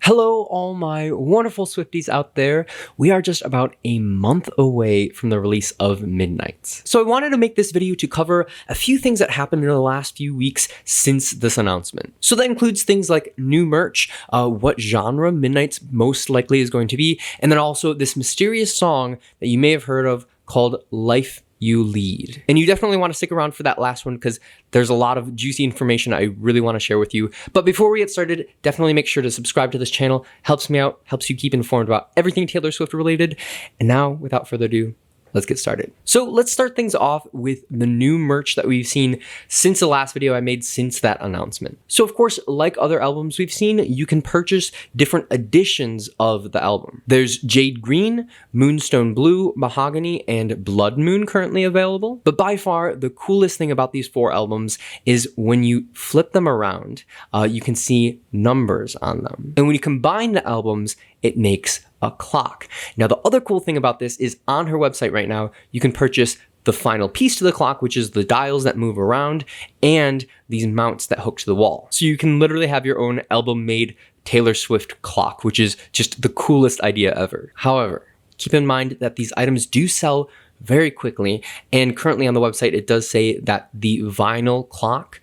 Hello, all my wonderful Swifties out there. We are just about a month away from the release of Midnights. So I wanted to make this video to cover a few things that happened in the last few weeks since this announcement. So that includes things like new merch, what genre Midnights most likely is going to be, and then also this mysterious song that you may have heard of called Life You Lead. And you definitely want to stick around for that last one because there's a lot of juicy information I really want to share with you. But before we get started, definitely make sure to subscribe to this channel. Helps me out, helps you keep informed about everything Taylor Swift related. And now, without further ado, let's get started. So let's start things off with the new merch that we've seen since the last video I made since that announcement. So of course, like other albums we've seen, you can purchase different editions of the album. There's Jade Green, Moonstone Blue, Mahogany, and Blood Moon currently available. But by far, the coolest thing about these four albums is when you flip them around, you can see numbers on them. And when you combine the albums, it makes a clock. Now, the other cool thing about this is on her website right now, you can purchase the final piece to the clock, which is the dials that move around and these mounts that hook to the wall. So you can literally have your own album-made Taylor Swift clock, which is just the coolest idea ever. However, keep in mind that these items do sell very quickly, and currently on the website, it does say that the vinyl clock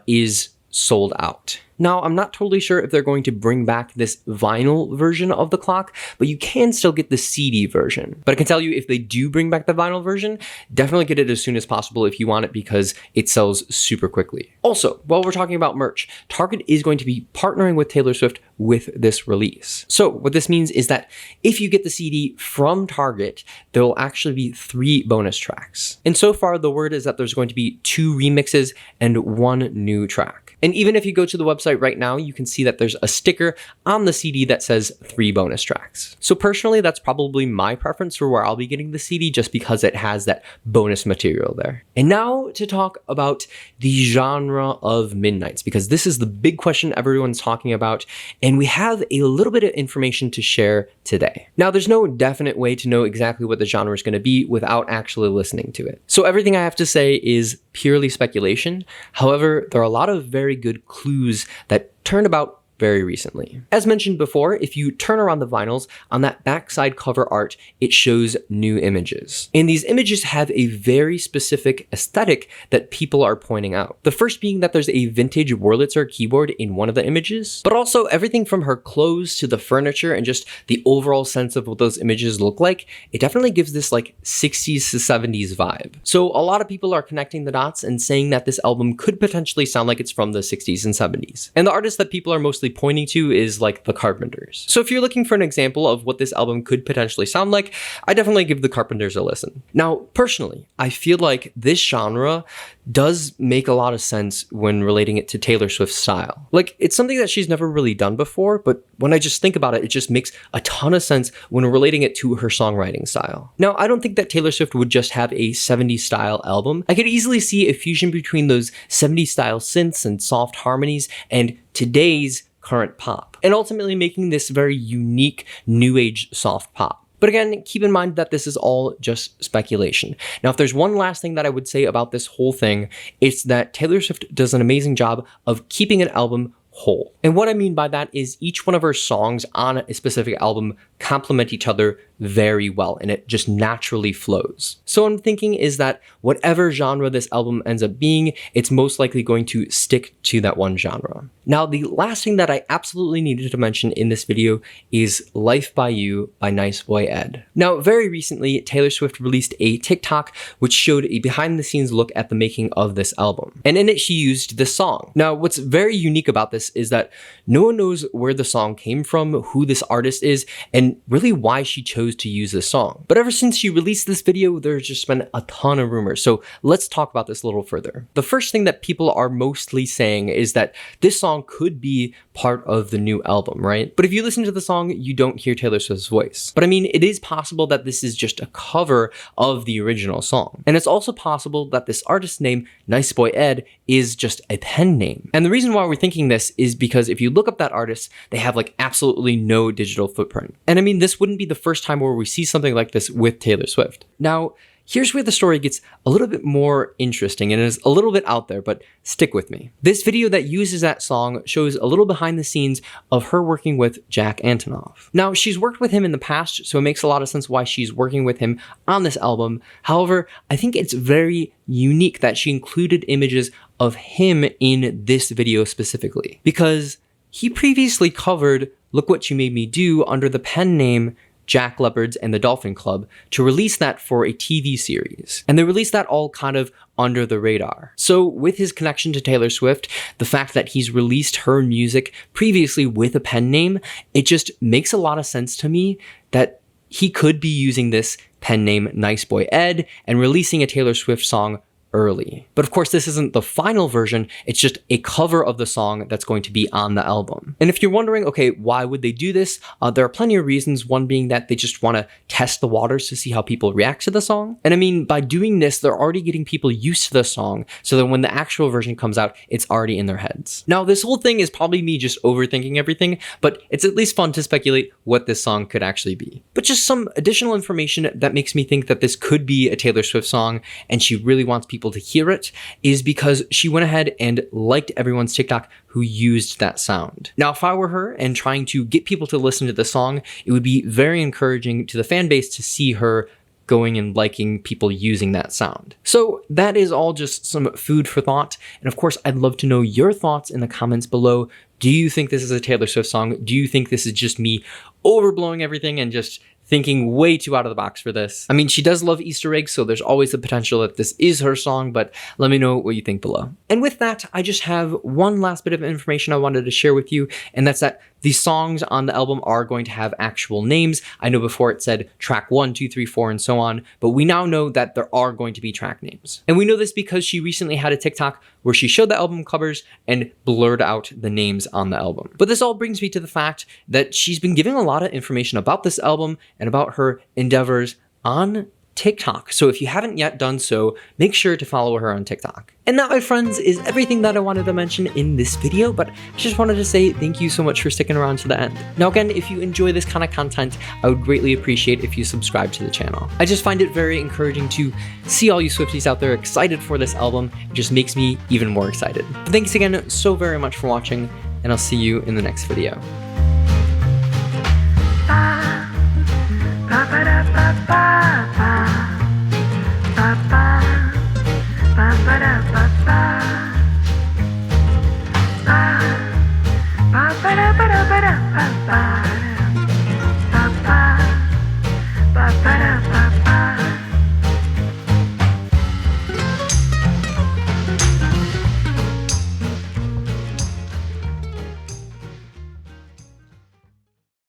is sold out. Now, I'm not totally sure if they're going to bring back this vinyl version of the clock, but you can still get the CD version. But I can tell you, if they do bring back the vinyl version, definitely get it as soon as possible if you want it because it sells super quickly. Also, while we're talking about merch, Target is going to be partnering with Taylor Swift with this release. So what this means is that if you get the CD from Target, there will actually be 3 bonus tracks. And so far, the word is that there's going to be 2 remixes and 1 new track. And even if you go to the website right now, you can see that there's a sticker on the CD that says 3 bonus tracks. So personally, that's probably my preference for where I'll be getting the CD just because it has that bonus material there. And now to talk about the genre of Midnights, because this is the big question everyone's talking about, and we have a little bit of information to share today. Now, there's no definite way to know exactly what the genre is going to be without actually listening to it. So everything I have to say is purely speculation. However, there are a lot of very good clues that turned about very recently. As mentioned before, if you turn around the vinyls, on that backside cover art, it shows new images. And these images have a very specific aesthetic that people are pointing out. The first being that there's a vintage Wurlitzer keyboard in one of the images, but also everything from her clothes to the furniture and just the overall sense of what those images look like, it definitely gives this like 60s to 70s vibe. So a lot of people are connecting the dots and saying that this album could potentially sound like it's from the 60s and 70s. And the artist that people are mostly pointing to is like the Carpenters. So if you're looking for an example of what this album could potentially sound like, I definitely give the Carpenters a listen. Now, personally, I feel like this genre does make a lot of sense when relating it to Taylor Swift's style. Like, it's something that she's never really done before, but when I just think about it, it just makes a ton of sense when relating it to her songwriting style. Now, I don't think that Taylor Swift would just have a 70s style album. I could easily see a fusion between those 70s style synths and soft harmonies and today's current pop, and ultimately making this very unique new age soft pop. But again, keep in mind that this is all just speculation. Now, if there's one last thing that I would say about this whole thing, it's that Taylor Swift does an amazing job of keeping an album whole. And what I mean by that is each one of her songs on a specific album complement each other very well, and it just naturally flows. So what I'm thinking is that whatever genre this album ends up being, it's most likely going to stick to that one genre. Now, the last thing that I absolutely needed to mention in this video is Life by You by Nice Boy Ed. Now, very recently, Taylor Swift released a TikTok which showed a behind-the-scenes look at the making of this album. And in it, she used this song. Now, what's very unique about this is that no one knows where the song came from, who this artist is, and really why she chose to use this song. But ever since she released this video, there's just been a ton of rumors. So let's talk about this a little further. The first thing that people are mostly saying is that this song could be part of the new album, right? But if you listen to the song, you don't hear Taylor Swift's voice. But I mean, it is possible that this is just a cover of the original song. And it's also possible that this artist's name, Nice Boy Ed, is just a pen name. And the reason why we're thinking this is because if you look up that artist, they have like absolutely no digital footprint. And I mean, this wouldn't be the first time where we see something like this with Taylor Swift. Now, Here's where the story gets a little bit more interesting and is a little bit out there, but stick with me. This video that uses that song shows a little behind the scenes of her working with Jack Antonoff. Now, she's worked with him in the past, so it makes a lot of sense why she's working with him on this album. However, I think it's very unique that she included images of him in this video specifically, because he previously covered Look What You Made Me Do under the pen name Jack Leopards and the Dolphin Club to release that for a TV series. And they released that all kind of under the radar. So with his connection to Taylor Swift, the fact that he's released her music previously with a pen name, it just makes a lot of sense to me that he could be using this pen name Nice Boy Ed and releasing a Taylor Swift song early. But of course, this isn't the final version, it's just a cover of the song that's going to be on the album. And if you're wondering, okay, why would they do this? There are plenty of reasons, one being that they just want to test the waters to see how people react to the song. And I mean, by doing this, they're already getting people used to the song, so that when the actual version comes out, it's already in their heads. Now, this whole thing is probably me just overthinking everything, but it's at least fun to speculate what this song could actually be. But just some additional information that makes me think that this could be a Taylor Swift song, and she really wants people to hear it, is because she went ahead and liked everyone's TikTok who used that sound. Now, if I were her and trying to get people to listen to the song, it would be very encouraging to the fan base to see her going and liking people using that sound. So that is all just some food for thought. And of course, I'd love to know your thoughts in the comments below. Do you think this is a Taylor Swift song? Do you think this is just me overblowing everything and just thinking way too out of the box for this? I mean, she does love Easter eggs, so there's always the potential that this is her song, but let me know what you think below. And with that, I just have one last bit of information I wanted to share with you, and that's that the songs on the album are going to have actual names. I know before it said track 1, 2, 3, 4, and so on, but we now know that there are going to be track names. And we know this because she recently had a TikTok where she showed the album covers and blurred out the names on the album. But this all brings me to the fact that she's been giving a lot of information about this album and about her endeavors on TikTok. So if you haven't yet done so, make sure to follow her on TikTok. And that, my friends, is everything that I wanted to mention in this video, but I just wanted to say thank you so much for sticking around to the end. Now again, if you enjoy this kind of content, I would greatly appreciate if you subscribe to the channel. I just find it very encouraging to see all you Swifties out there excited for this album. It just makes me even more excited. But thanks again so very much for watching, and I'll see you in the next video.